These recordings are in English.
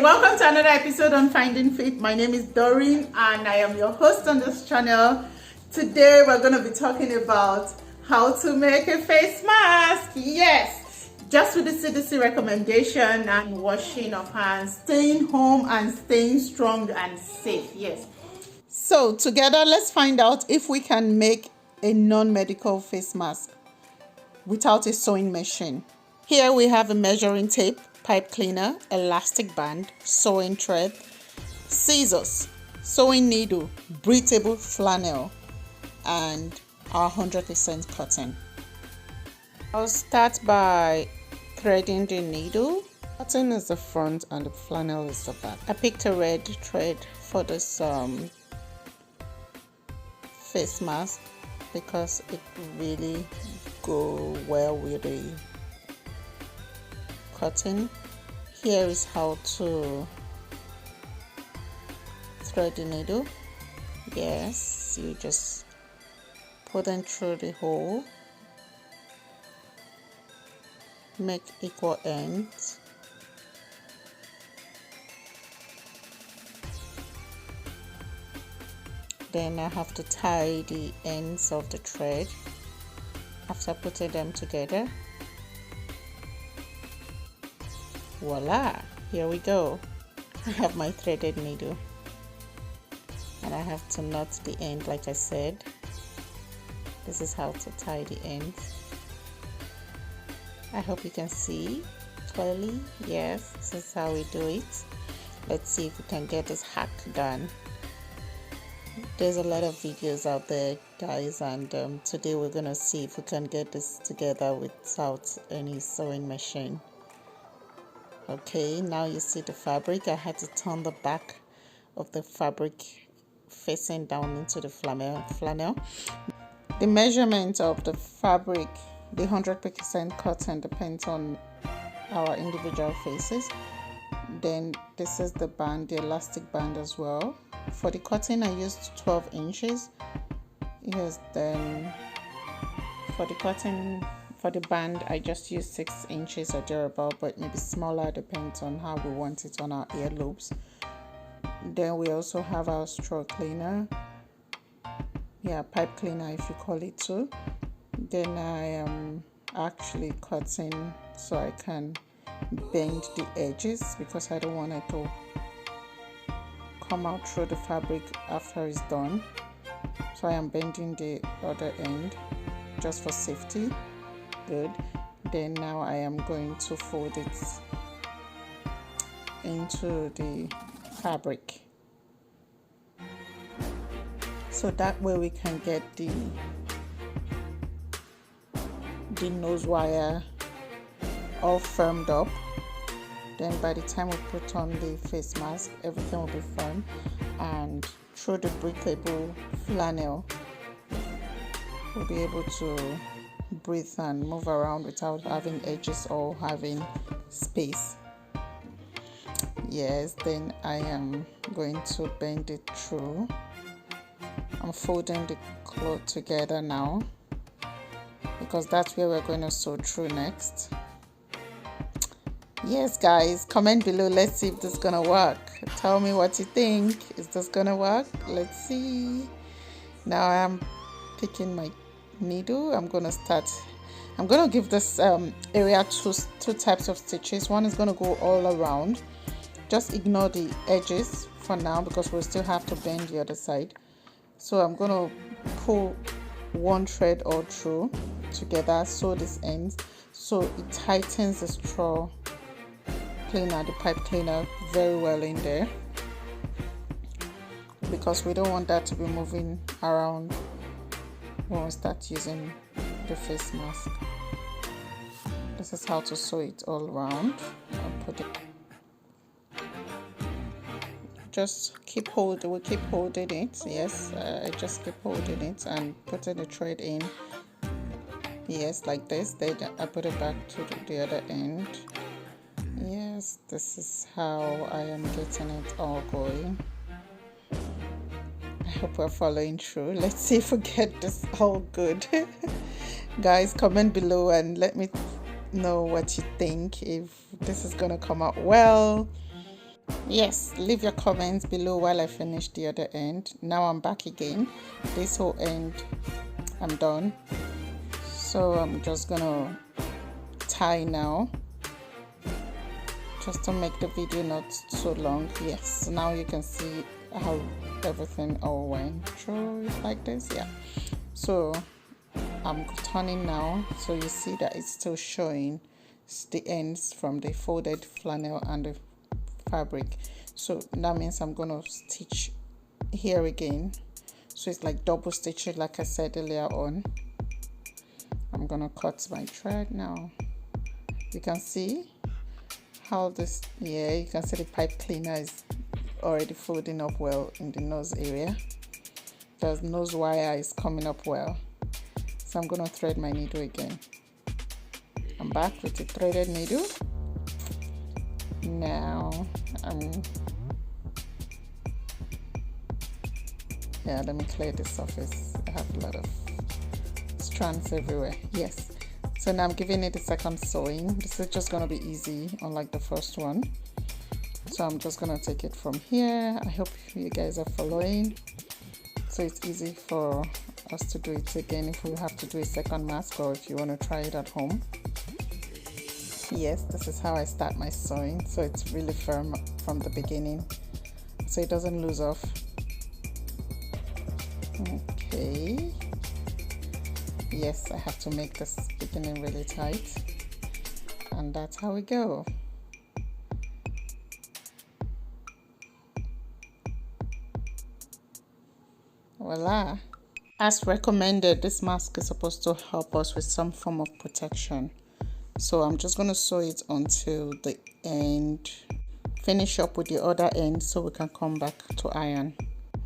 welcome to another episode on Finding Fit. My name is Dorin and I am your host on this channel. Today we're going to be talking about how to make a face mask. Yes, just with the CDC recommendation and washing of hands, staying home and staying strong and safe. Yes. So together let's find out if we can make a non-medical face mask without a sewing machine. Here we have a measuring tape, pipe cleaner, elastic band, sewing thread, scissors, sewing needle, breathable flannel, and our 100% cotton. I'll start by threading the needle. Cotton is the front and the flannel is the back. I picked a red thread for this face mask because it really go well with the cotton. Here is how to thread the needle. Yes, you just put them through the hole, make equal ends. Then I have to tie the ends of the thread after putting them together. Voila, here we go. I have my threaded needle and I have to knot the end like I said. This is how to tie the ends. I hope you can see clearly. Yes, this is how we do it. Let's see if we can get this hack done. There's a lot of videos out there, guys, and today we're gonna see if we can get this together without any sewing machine. Okay, now you see the fabric. I had to turn the back of the fabric facing down into the flannel. The measurement of the fabric, the 100% cotton, depends on our individual faces. Then this is the band, the elastic band as well. For the cotton I used 12 inches. Yes, then for the cotton, for the band I just used 6 inches or thereabout, but maybe smaller, depends on how we want it on our ear loops. Then we also have our straw cleaner, pipe cleaner if you call it too. Then I am actually cutting so I can bend the edges because I don't want it to come out through the fabric after it's done. So I am bending the other end just for safety. Good. Then now I am going to fold it into the fabric so that way we can get the nose wire all firmed up. Then by the time we put on the face mask, everything will be firm, and through the breathable flannel we'll be able to breathe and move around without having edges or having space. Yes, then I am going to bend it through. I'm folding the cloth together now because that's where we're going to sew through next. Yes, guys, comment below. Let's see if this is gonna work. Tell me what you think. Is this gonna work? Let's see. Now I am picking my needle. I'm gonna give this area two types of stitches. One is gonna go all around. Just ignore the edges for now because we'll still have to bend the other side. So I'm gonna pull one thread all through together, sew this ends so it tightens the straw cleaner, the pipe cleaner, very well in there, because we don't want that to be moving around when we start using the face mask. This is how to sew it all around. I'll put it. Just keep holding. We keep holding it. Yes, I just keep holding it and putting the thread in. Yes, like this. Then I put it back to the other end. Yes, this is how I am getting it all going. I hope we're following through. Let's see if we get this all good. Guys, comment below and let me know what you think, if this is gonna come out well. Yes, leave your comments below while I finish the other end. Now I'm back again. This whole end I'm done, so I'm just gonna tie now, just to make the video not so long. Yes, so now you can see how everything all went through it like this. Yeah, so I'm turning now, so you see that it's still showing the ends from the folded flannel and the fabric. So that means I'm gonna stitch here again, so it's like double stitching like I said earlier on. I'm gonna cut my thread now. You can see how this, yeah, you can see the pipe cleaner is already folding up well in the nose area. The nose wire is coming up well. So I'm gonna thread my needle again. I'm back with the threaded needle. Now yeah, let me clear the surface. I have a lot of strands everywhere. Yes, so now I'm giving it a second sewing. This is just gonna be easy, unlike the first one. So I'm just gonna take it from here. I hope you guys are following, so it's easy for us to do it again if we have to do a second mask, or if you want to try it at home. Yes, this is how I start my sewing, so it's really firm from the beginning, so it doesn't lose off. Okay, yes, I have to make this beginning really tight, and that's how we go. Voila. As recommended, this mask is supposed to help us with some form of protection. So I'm just going to sew it until the end, finish up with the other end so we can come back to iron.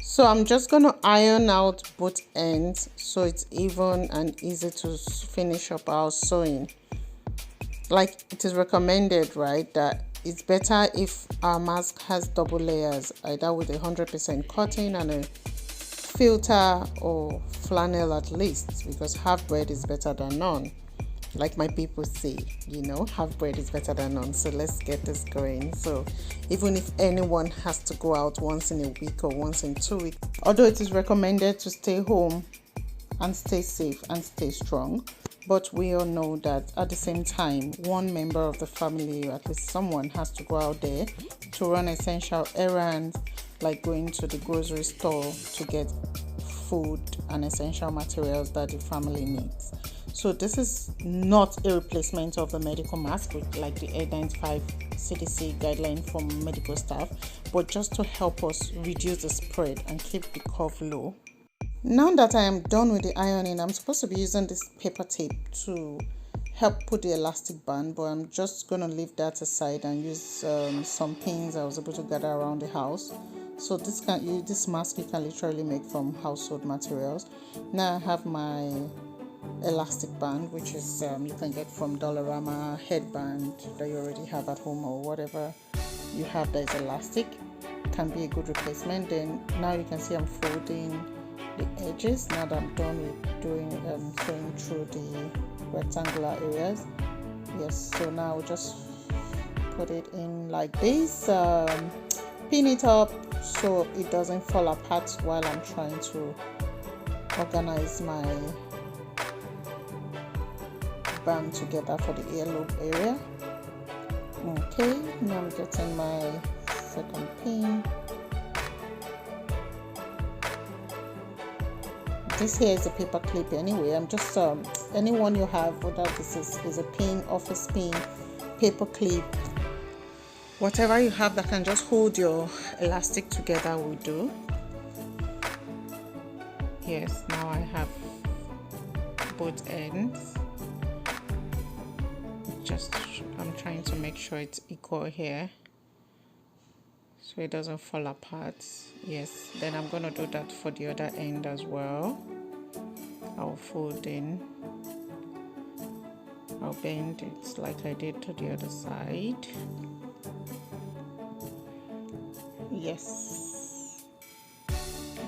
So I'm just going to iron out both ends so it's even and easy to finish up our sewing. Like it is recommended, right, that it's better if our mask has double layers, either with 100% cotton and a filter or flannel at least, because half bread is better than none. Like my people say, you know, half bread is better than none. So let's get this going. So even if anyone has to go out once in a week or once in 2 weeks, although it is recommended to stay home and stay safe and stay strong, but we all know that at the same time, one member of the family, or at least someone, has to go out there to run essential errands, like going to the grocery store to get food and essential materials that the family needs. So this is not a replacement of the medical mask, with like the 895 CDC guideline for medical staff, but just to help us reduce the spread and keep the cough low. Now that I am done with the ironing, I'm supposed to be using this paper tape to help put the elastic band, but I'm just going to leave that aside and use some pins I was able to gather around the house. So this mask you can literally make from household materials. Now I have my elastic band, which is you can get from Dollarama, headband that you already have at home, or whatever you have that is elastic can be a good replacement. Then now you can see I'm folding the edges now that I'm done with doing going through the rectangular areas. Yes, so now I'll just put it in like this, pin it up so it doesn't fall apart while I'm trying to organize my band together for the earloop area. Okay, now I'm getting my second pin. This here is a paper clip anyway. I'm just anyone you have, whether this is a pin, office pin, paper clip, whatever you have that can just hold your elastic together will do. Yes, now I have both ends. Just I'm trying to make sure it's equal here so it doesn't fall apart. Yes, then I'm going to do that for the other end as well. I'll fold in, I'll bend it like I did to the other side. Yes,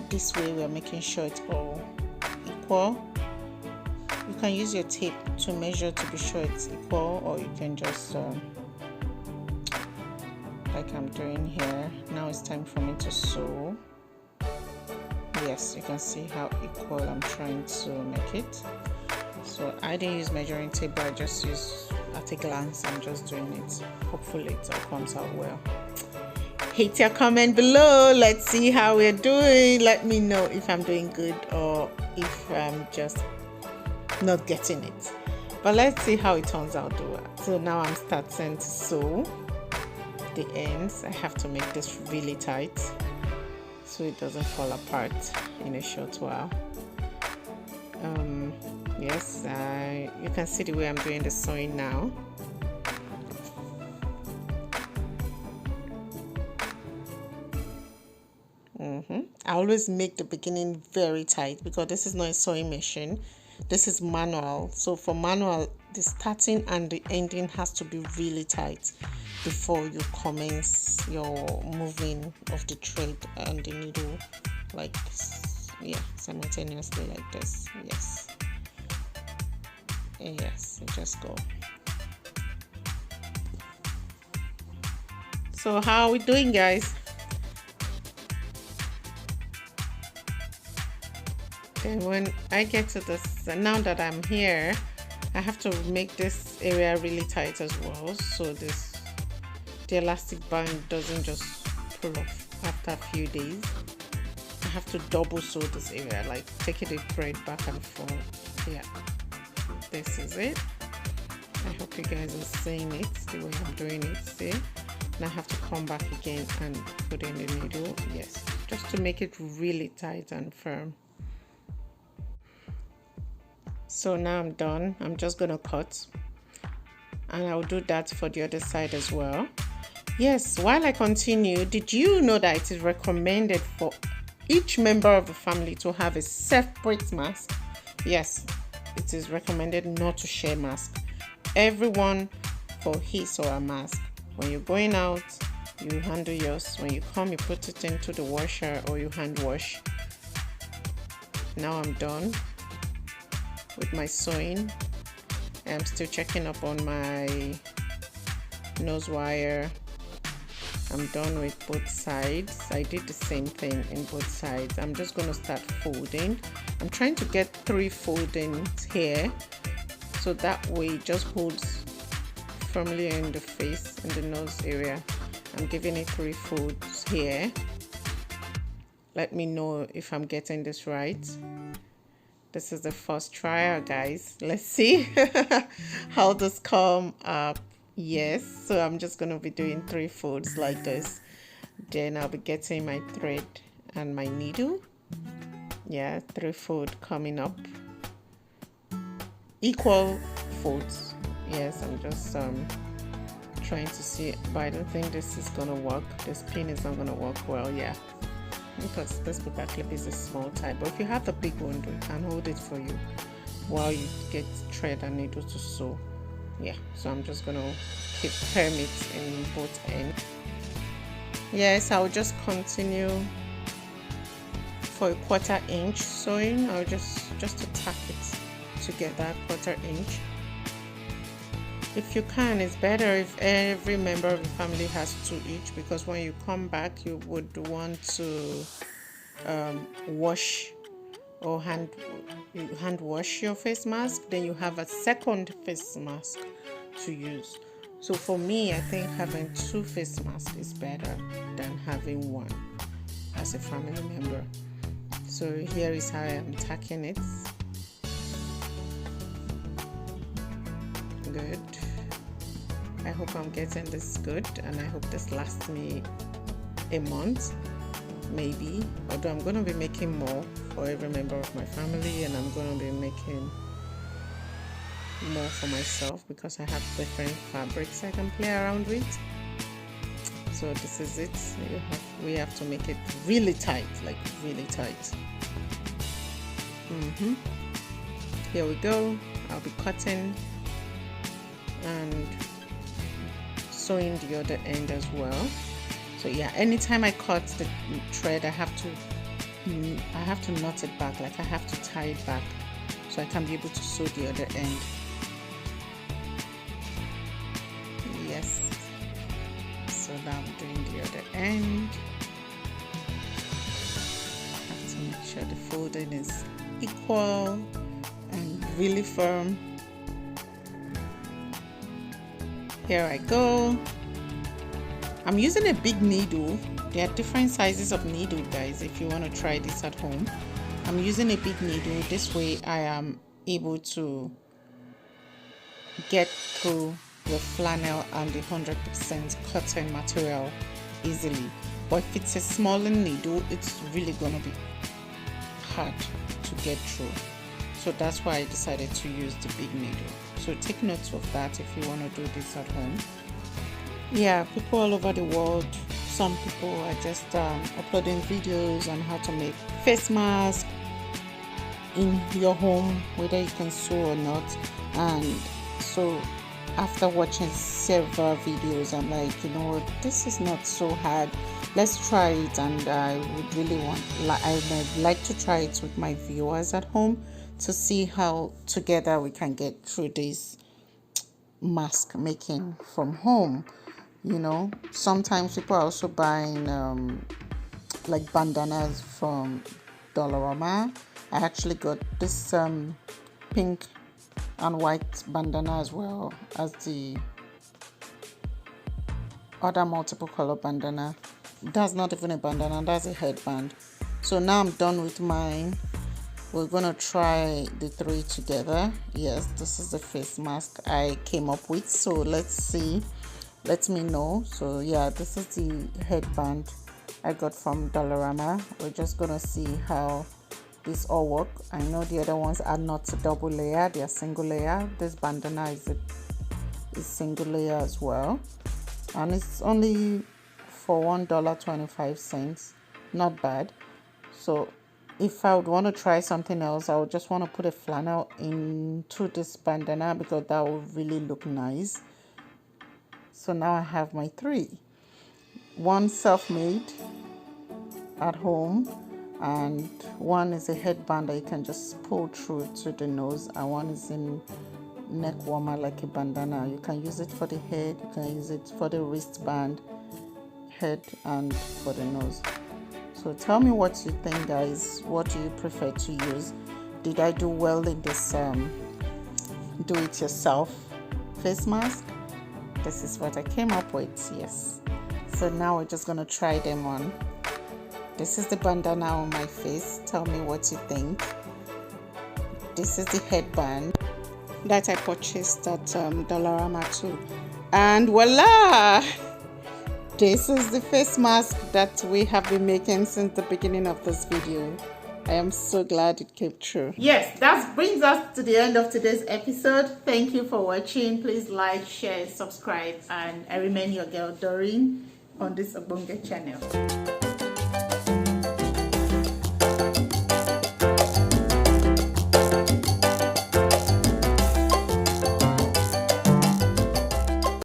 this way we're making sure it's all equal. You can use your tape to measure to be sure it's equal, or you can just like I'm doing here. Now it's time for me to sew. Yes, you can see how equal I'm trying to make it. So I didn't use measuring tape, but I just use at a glance. I'm just doing it. Hopefully it all comes out well. Hit your comment below. Let's see how we're doing. Let me know if I'm doing good or if I'm just not getting it. But let's see how it turns out. So now I'm starting to sew the ends. I have to make this really tight so it doesn't fall apart in a short while. Yes, you can see the way I'm doing the sewing now. I always make the beginning very tight because this is not a sewing machine. This is manual. So for manual, the starting and the ending has to be really tight before you commence your moving of the thread and the needle, like, yeah, simultaneously like this. Yes. Yes, just go. So how are we doing, guys? And when I get to this, now that I'm here, I have to make this area really tight as well, so the elastic band doesn't just pull off after a few days. I have to double sew this area, like taking the thread back and forth. Yeah, this is it. I hope you guys are seeing it the way I'm doing it. See, now I have to come back again and put in the needle. Yes, just to make it really tight and firm. So now I'm done. I'm just gonna cut, and I'll do that for the other side as well. Yes, while I continue, did you know that it is recommended for each member of the family to have a separate mask? Yes, it is recommended not to share mask. Everyone for his or her mask. When you're going out, you handle yours. When you come, you put it into the washer or you hand wash. Now I'm done with my sewing. I'm still checking up on my nose wire. I'm done with both sides. I did the same thing in both sides. I'm just going to start folding. I'm trying to get 3 foldings here, so that way it just holds firmly in the face, in the nose area. I'm giving it 3 folds here. Let me know if I'm getting this right. This is the first trial, guys. Let's see how this come up. Yes, so I'm just going to be doing 3 folds like this. Then I'll be getting my thread and my needle. Yeah, 3 fold coming up. Equal folds. Yes, I'm just trying to see, but I don't think this is going to work. This pin is not going to work well. Yeah, because this paper clip is a small type, but if you have the big one, it can hold it for you while you get thread and needle to sew. Yeah, so I'm just gonna keep it in both ends. Yes, I'll just continue for a 1/4 inch sewing. I'll just to tack it to get that 1/4 inch. If you can, it's better if every member of the family has 2 each, because when you come back, you would want to wash or hand wash your face mask. Then you have a second face mask to use. So for me, I think having 2 face masks is better than having 1 as a family member. So here is how I am tacking it. Good. I hope I'm getting this good, and I hope this lasts me a month, maybe. Although I'm going to be making more for every member of my family, and I'm going to be making more for myself because I have different fabrics I can play around with. So this is it. We have to make it really tight, like really tight. Here we go. I'll be cutting and sewing the other end as well. So yeah, anytime I cut the thread, I have to knot it back, like I have to tie it back so I can be able to sew the other end. Yes, so that I'm doing the other end. Have to make sure the folding is equal and really firm. Here I go. I'm using a big needle. There are different sizes of needle, guys, if you want to try this at home. I'm using a big needle. This way I am able to get through the flannel and the 100% cotton material easily. But if it's a smaller needle, it's really gonna be hard to get through. So that's why I decided to use the big needle. So take notes of that if you want to do this at home. Yeah, people all over the world, some people are just uploading videos on how to make face masks in your home, whether you can sew or not. And so after watching several videos, I'm like, you know what, this is not so hard, let's try it. And I would really I'd like to try it with my viewers at home to see how together we can get through this mask making from home. You know, sometimes people are also buying like bandanas from Dollarama. I actually got this pink and white bandana as well as the other multiple color bandana. That's not even a bandana, that's a headband. So now I'm done with mine. We're gonna try the three together. Yes, this is the face mask I came up with. So let's see. Let me know. So yeah, this is the headband I got from Dollarama. We're just gonna see how this all work. I know the other ones are not double layer, they are single layer. This bandana is single layer as well, and it's only for $1.25. Not bad. So if I would want to try something else, I would just want to put a flannel into this bandana because that would really look nice. So now I have my three. One self-made at home, and one is a headband that you can just pull through to the nose, and one is in neck warmer like a bandana. You can use it for the head, you can use it for the wristband, head, and for the nose. So tell me what you think, guys. What do you prefer to use? Did I do well in this do it yourself face mask? This is what I came up with. Yes. So now we're just gonna try them on. This is the bandana on my face. Tell me what you think. This is the headband that I purchased at Dollarama too. And voila! This is the face mask that we have been making since the beginning of this video. I am so glad it came true. Yes, that brings us to the end of today's episode. Thank you for watching. Please like, share, subscribe, and I remain your girl Dorin on this Obonge channel.